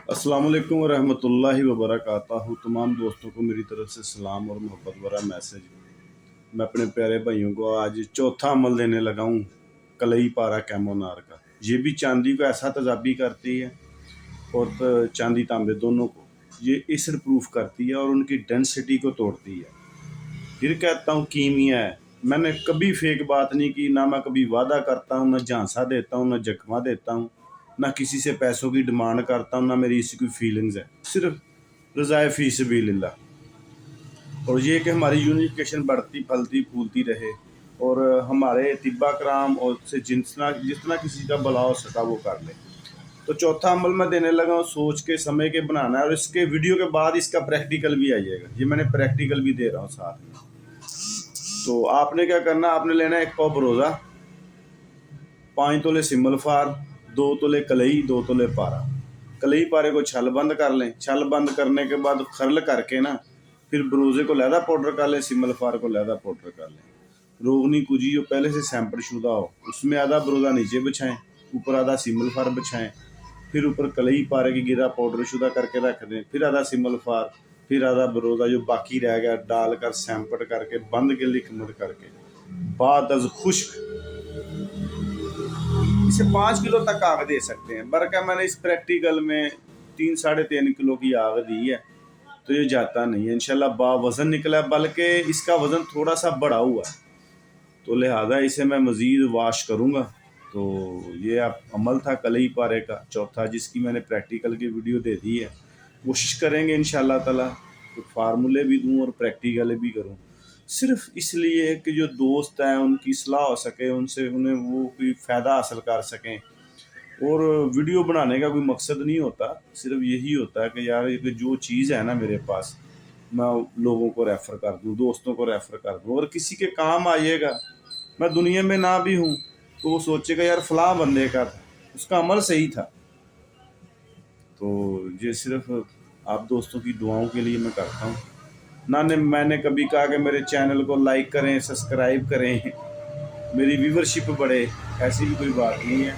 अस्सलाम वालेकुम रहमतुल्लाहि व बरकातहू। तमाम दोस्तों को मेरी तरफ से सलाम और मोहब्बत भरा मैसेज। मैं अपने प्यारे भाइयों को आज चौथा अमल देने लगा हूँ, कलई पारा कैमोनार का। ये भी चांदी को ऐसा तेजाबी करती है और चांदी तांबे दोनों को ये एसिड प्रूफ करती है और उनकी डेंसिटी को तोड़ती है। फिर कहता हूँ कीमिया है। मैंने कभी फेक बात नहीं की, ना मैं कभी वादा करता हूँ, ना झांसा देता हूँ, ना जख्मा देता हूँ, ना किसी से पैसों की डिमांड करता हूँ, ना मेरी इसी कोई फीलिंग्स है। सिर्फ रज़ाए फी सबीलिल्लाह। और ये कि हमारी यूनिफिकेशन बढ़ती फलती फूलती रहे और हमारे तिब्बा कराम और से जितना जितना किसी का भला हो सका वो कर ले। तो चौथा अमल मैं देने लगा हूँ, सोच के समय के बनाना है और इसके वीडियो के बाद इसका प्रैक्टिकल भी आ जाएगा। ये मैंने प्रैक्टिकल भी दे रहा हूँ साथ में। तो आपने क्या करना, आपने लेना है 1 पाव बरोज़ा, 5 तोले सिमल फार, 2 तोले कलई, 2 तोले पारा। कलई पारे को छल बंद कर लें। छल बंद करने के बाद खरल करके ना फिर बरोज़े को लहदा पाउडर कर लें, सिमल फार को लहदा पाउडर कर लें। रोगनी कुजी जो पहले से सैंपल शुदा हो उसमें आधा बरोज़ा नीचे बिछाएं, ऊपर आधा सिमल फार बिछाएं। फिर ऊपर कलई पारे की गिरा पाउडर शुदा करके रख दें, फिर आधा सिमल फार, फिर आधा बरोज़ा जो बाकी रह गया डालकर सैंपल करके बंद के लिखमत करके बाद अज खुश्क इसे 5 किलो तक आग दे सकते हैं। बरका मैंने इस प्रैक्टिकल में 3-3.5 किलो की आग दी है, तो ये जाता नहीं है इंशाल्लाह। वज़न निकला है, बल्कि इसका वज़न थोड़ा सा बढ़ा हुआ है, तो लिहाजा इसे मैं मज़ीद वाश करूँगा। तो ये आप अमल था कलई पारे का चौथा, जिसकी मैंने प्रैक्टिकल की वीडियो दे दी है। कोशिश करेंगे इंशाल्लाह ताला तो फार्मूले भी दूँ और प्रैक्टिकल भी करूँ, सिर्फ इसलिए कि जो दोस्त हैं उनकी सलाह हो सके, उनसे उन्हें वो कोई फ़ायदा हासिल कर सकें। और वीडियो बनाने का कोई मकसद नहीं होता, सिर्फ यही होता है कि यार ये जो चीज़ है ना मेरे पास, मैं लोगों को रेफ़र कर दूँ, दोस्तों को रेफ़र कर दूँ और किसी के काम आइएगा। मैं दुनिया में ना भी हूँ तो वो सोचेगा यार फ़लाँ बंदे का था, उसका अमल सही था। तो ये सिर्फ आप दोस्तों की दुआओं के लिए मैं करता हूँ। ना ने मैंने कभी कहा कि मेरे चैनल को लाइक करें, सब्सक्राइब करें, मेरी व्यूवरशिप बढ़े, ऐसी भी कोई बात नहीं है।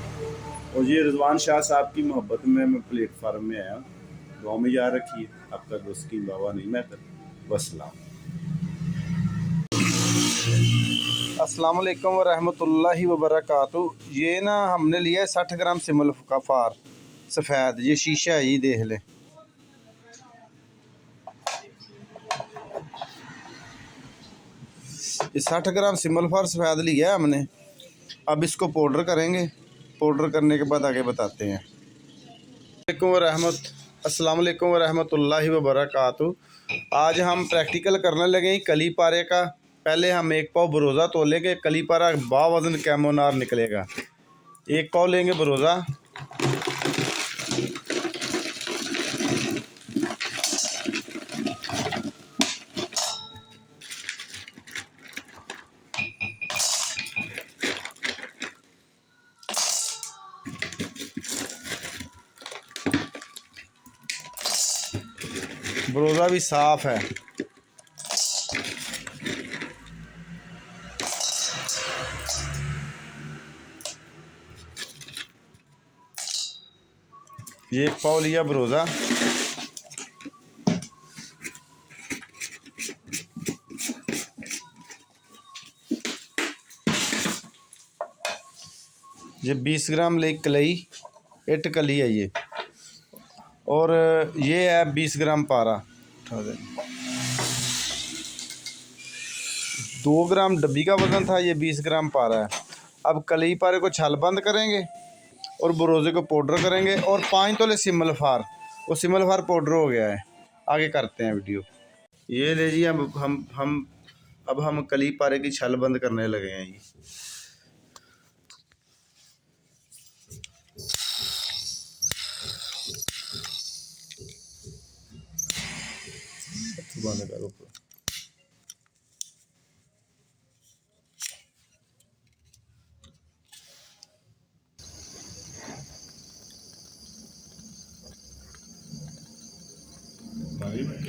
और ये रिजवान शाह साहब की मोहब्बत में मैं प्लेटफार्म में आया। दुआ में याद रखिए, आपका दोस्त की बाबा नहीं मैं तर वसलाम। अस्सलाम वालेकुम व रहमतुल्लाहि व बरकातहू। ये ना हमने लिया है 60 ग्राम सिमल का फार सफ़ेद, ये शीशा है, ये देख ले। ये 60 ग्राम सिमल फार सफ़ेद लिया है हमने। अब इसको पाउडर करेंगे, पाउडर करने के बाद आगे बताते हैं। अस्सलाम वालेकुम व रहमतुल्लाहि व बरकातहू। आज हम प्रैक्टिकल करने लगे हैं कली पारे का। पहले हम 1 पाव बरोज़ा तोलेंगे, कली पारा बावज़न कैमोनार निकलेगा। 1 पाव लेंगे बरोज़ा, बरोज़ा भी साफ़ है। ये 1 पाव लिया बरोज़ा, ये 20 ग्राम ले कलई, इट कली है ये, और ये है 20 ग्राम पारा। उठा दे। 2 ग्राम डब्बी का वज़न था, ये 20 ग्राम पारा है। अब कलई पारे को छल बंद करेंगे और बरोज़े को पाउडर करेंगे और 5 तोले सिमल फार, वो सिमल फार पाउडर हो गया है। आगे करते हैं वीडियो। ये ले जी, अब हम कली पारे की छल बंद करने लगे हैं। ये बंद करो।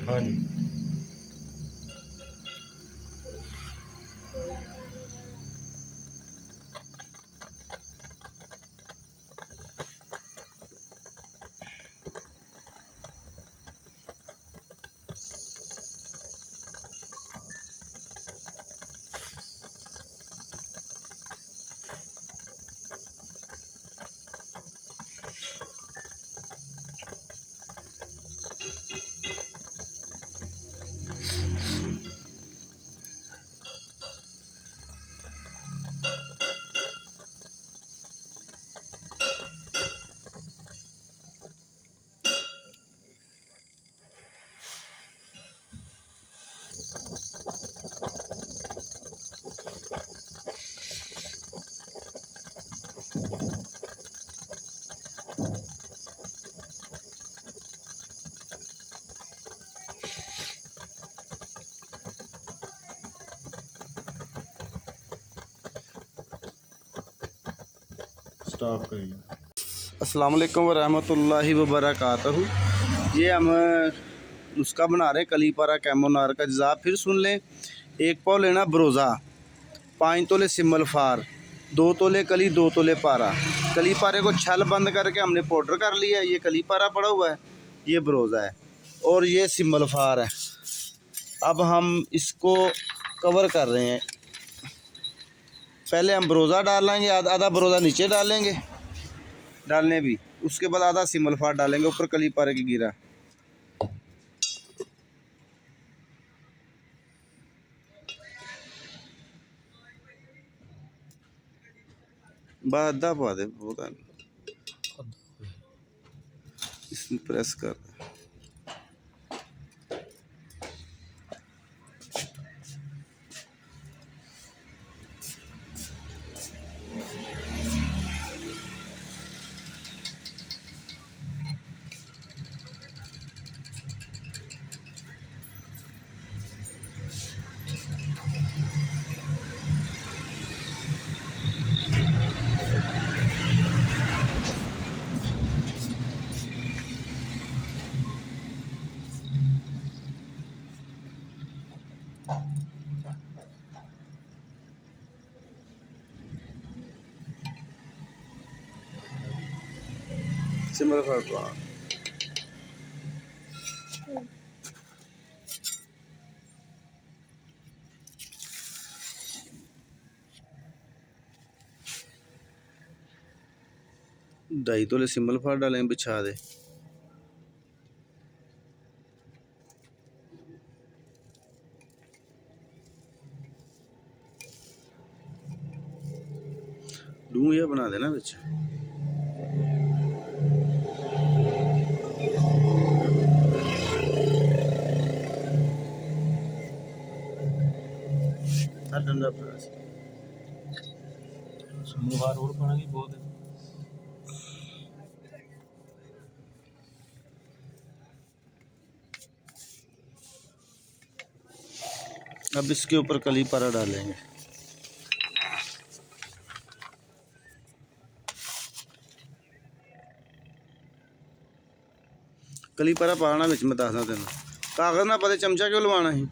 हाँ जी। स्टॉप करिए। अस्सलाम वालेकुम वरहमतुल्लाहि वबरकातुहू। ये हम नुस्खा बना रहे हैं कली पारा कैमोनार का। जज़ा फिर सुन लें। 1 पाव लेना बरोज़ा, 5 तोले सिमल फार, 2 तोले कली, 2 तोले पारा। कली पारे को छल बंद करके हमने पाउडर कर लिया है। ये कली पारा पड़ा हुआ है, ये बरोज़ा है और ये सिमल फार है। अब हम इसको कवर कर रहे हैं। पहले हम बरोज़ा डालेंगे, आधा बरोज़ा नीचे डालेंगे, डालने भी, उसके बाद आधा सिमल फार डालेंगे ऊपर कली पारे की गिरा। आधा पा दे, पता नहीं, इसमें प्रेस कर। सिमल फार को ढाई तोले सिमल फार डालेंगे, बिछा दे। डूं या बना देना बिच। डंडा प्रेस बार और पाना भी बहुत है। अब इसके ऊपर कली पारा डालेंगे। कली पारा पाना बिच, मैं दसदा तेन। कागज़ ना पता चमचा क्यों लवाना ही।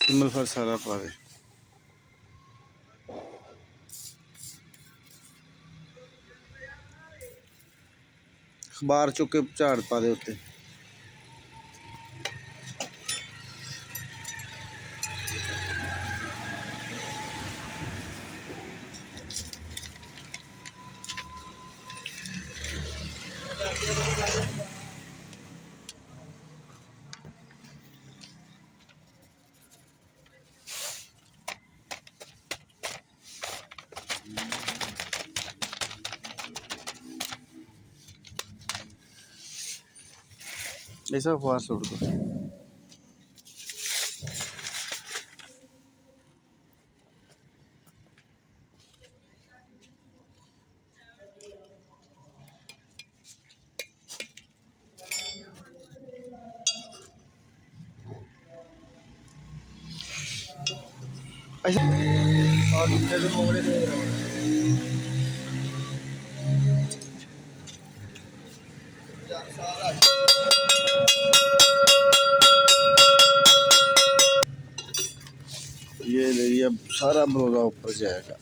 सिमल फार सारा पा दे। अखबार चुक के झाड़ पा दे उत्ते। ऐसा अखबार छोड़ दो। ऐसा और दूसरे भी मोगरे दे रहा हूँ। ये ले, अब सारा बरोज़ा ऊपर जाएगा।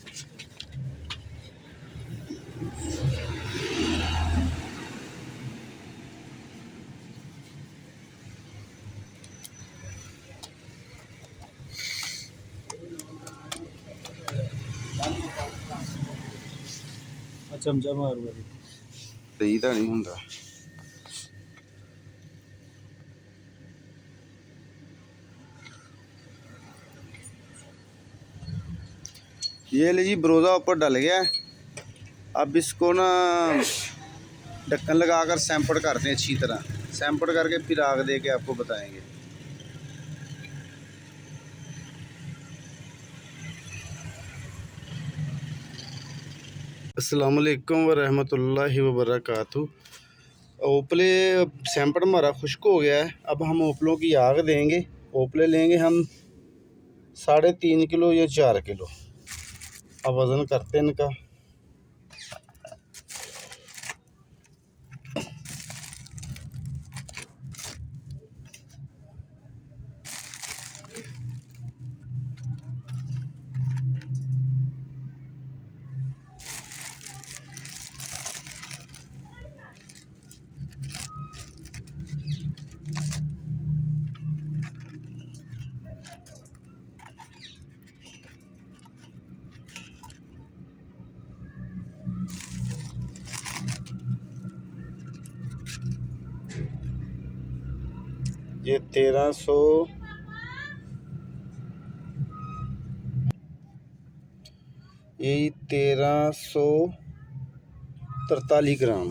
चमचा मार वाली सही तो नहीं होंगे। ये ले जी, बरोज़ा ऊपर डल गया है। अब इसको ना ढक्कन लगाकर सैंपड़ करते हैं अच्छी तरह। सैंपड़ करके फिर आग दे के आपको बताएंगे। अस्सलाम वालेकुम व रहमतुल्लाहि व बरकातहू। ओपले सैंपल हमारा खुश्क हो गया है। अब हम ओपलों की आग देंगे। ओपले लेंगे हम 3.5 किलो या 4 किलो। अब वज़न करते हैं इनका। ये 1343 ग्राम।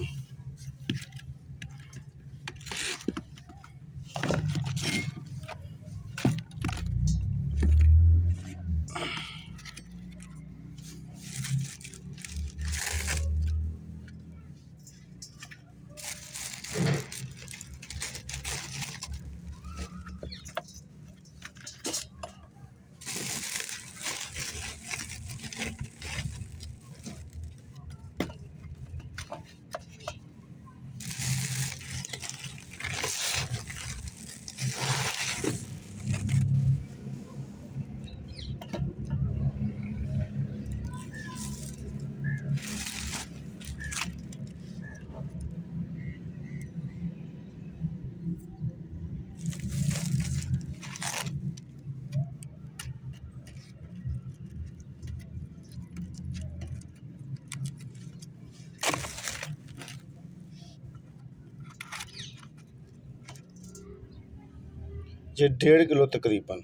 ये 1.5 किलो तकरीबन।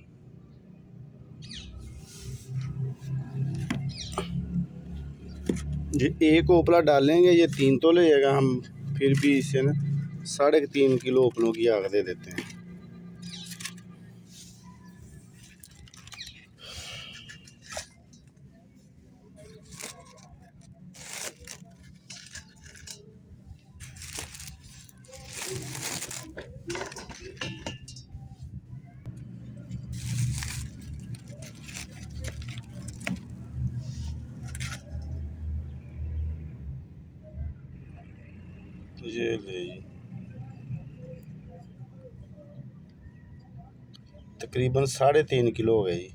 ये एक ओपला डालेंगे, ये 3 तो ले जाएगा। हम फिर भी इसे ना 3.5 किलो ओपलों की आग दे देते हैं। ये ले तकरीबन 3.5 किलो हो गई।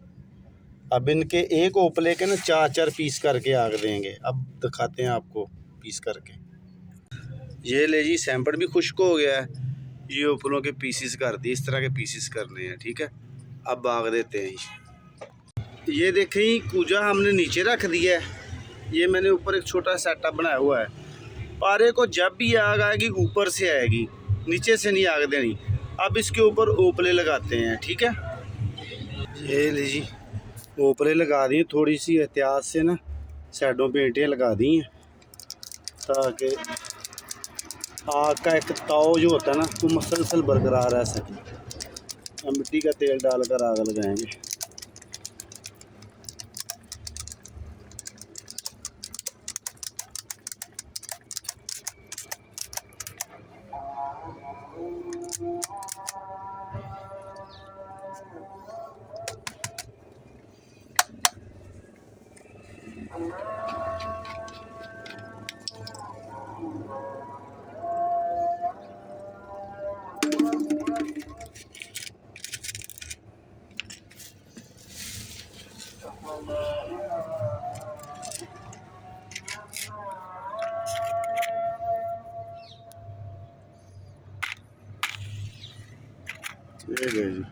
अब इनके एक ओपले के ना 4 पीस करके आग देंगे। अब दिखाते हैं आपको पीस करके। ये ले जी, सैंपल भी खुश्क हो गया है। ये ओपलों के पीसीस कर दिए, इस तरह के पीसीस करने हैं, ठीक है। अब आग देते हैं। ये देखें, कूजा हमने नीचे रख दिया है। ये मैंने ऊपर एक छोटा सेटअप बनाया हुआ है। पारे को जब भी आग आएगी ऊपर से आएगी, नीचे से नहीं आग देनी। अब इसके ऊपर ओपले लगाते हैं, ठीक है। ये लीजिए, ओपले लगा दी। थोड़ी सी एहतियात से ना साइडों पे ईंटें लगा दी हैं, ताकि आग का एक ताव जो होता है ना वो मसलसल बरकरार रह सके। हम मिट्टी का तेल डालकर आग लगाएंगे। ये ले जी,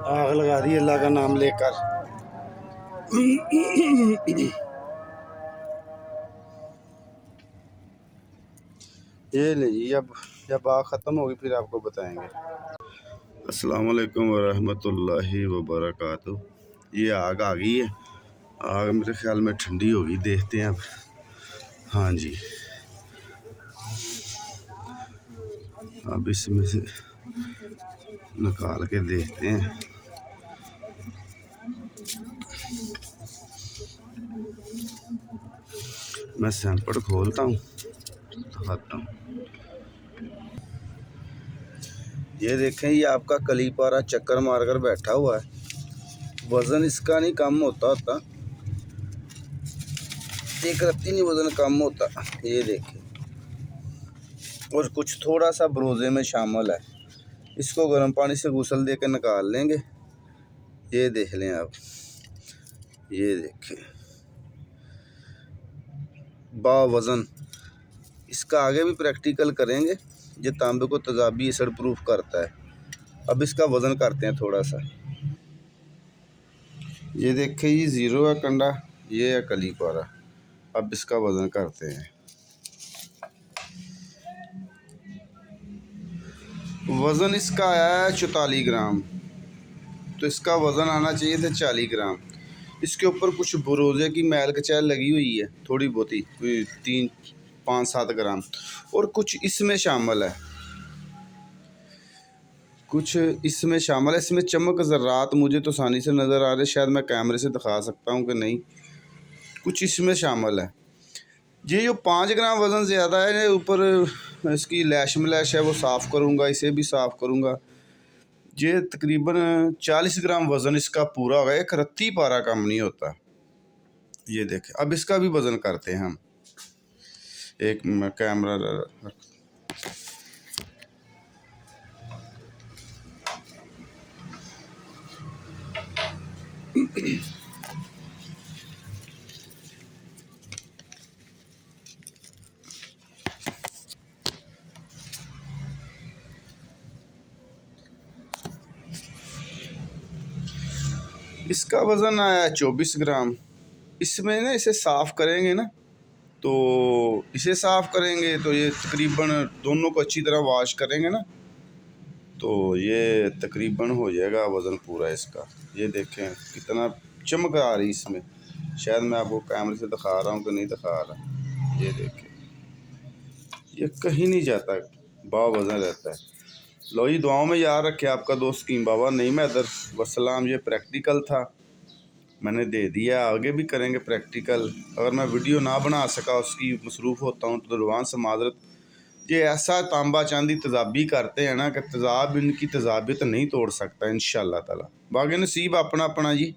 आग लगा दी अल्लाह का नाम लेकर। ये ले जी, अब जब आग ख़त्म होगी फिर आपको बताएंगे। अस्सलाम वालेकुम वरहमतुल्लाहि वबरकातुहू। ये आग आ गई है। आग मेरे ख्याल में ठंडी होगी, देखते हैं अब। हाँ जी, अब इसमें से निकाल के देखते हैं। मैं सैंपल खोलता हूँ, दिखाता हूँ। ये देखें, ये आपका कलीपारा चक्कर मारकर बैठा हुआ है। वज़न इसका नहीं कम होता, एक रत्ती नहीं वज़न कम होता। ये देखें, और कुछ थोड़ा सा ब्रोजे में शामिल है। इसको गर्म पानी से गुसल दे के निकाल लेंगे। ये देख लें आप, ये देखें वज़न। इसका आगे भी प्रैक्टिकल करेंगे। ये तांबे को तेजाबी एसिड प्रूफ करता है। अब इसका वज़न करते हैं थोड़ा सा। ये देखें, ये 0 है कंडा, ये है कलीपारा। अब इसका वज़न करते हैं। वज़न इसका आया है 44 ग्राम, तो इसका वज़न आना चाहिए था 40 ग्राम। इसके ऊपर कुछ बुरोजे की मैल कचैल लगी हुई है, थोड़ी बहुत ही, 3-5-7 ग्राम। और कुछ इसमें शामिल है, इसमें चमक ज़रात मुझे तो आसानी से नज़र आ रहे, शायद मैं कैमरे से दिखा सकता हूँ कि नहीं। कुछ इसमें शामिल है। ये जो 5 ग्राम वज़न ज़्यादा है, ऊपर इसकी लैश मलैश है, वो साफ़ करूँगा, इसे भी साफ़ करूँगा। ये तकरीबन 40 ग्राम वज़न इसका पूरा होगा। एक रत्ती पारा कम नहीं होता। ये देखें, अब इसका भी वज़न करते हैं हम। एक कैमरा इसका वज़न आया 24 ग्राम। इसमें ना इसे साफ़ करेंगे ना, तो इसे साफ़ करेंगे तो ये तकरीबन दोनों को अच्छी तरह वॉश करेंगे ना, तो ये तकरीबन हो जाएगा वज़न पूरा इसका। ये देखें कितना चमक आ रही इसमें, शायद मैं आपको कैमरे से दिखा रहा हूँ कि नहीं दिखा रहा। ये देखें, ये कहीं नहीं जाता, वज़न रहता है। लो जी, दुआओं में याद रखे आपका दोस्त स्कीम बाबा। नहीं मैं इधर वसलाम। ये प्रैक्टिकल था, मैंने दे दिया, आगे भी करेंगे प्रैक्टिकल। अगर मैं वीडियो ना बना सका, उसकी मसरूफ़ होता हूँ, तो रुवान से माजरत। ये ऐसा तांबा चांदी तेजाबी करते हैं ना कि तेजाब इनकी तेजाबियत नहीं तोड़ सकता इंशाअल्लाह ताला। बाकी नसीब अपना अपना जी।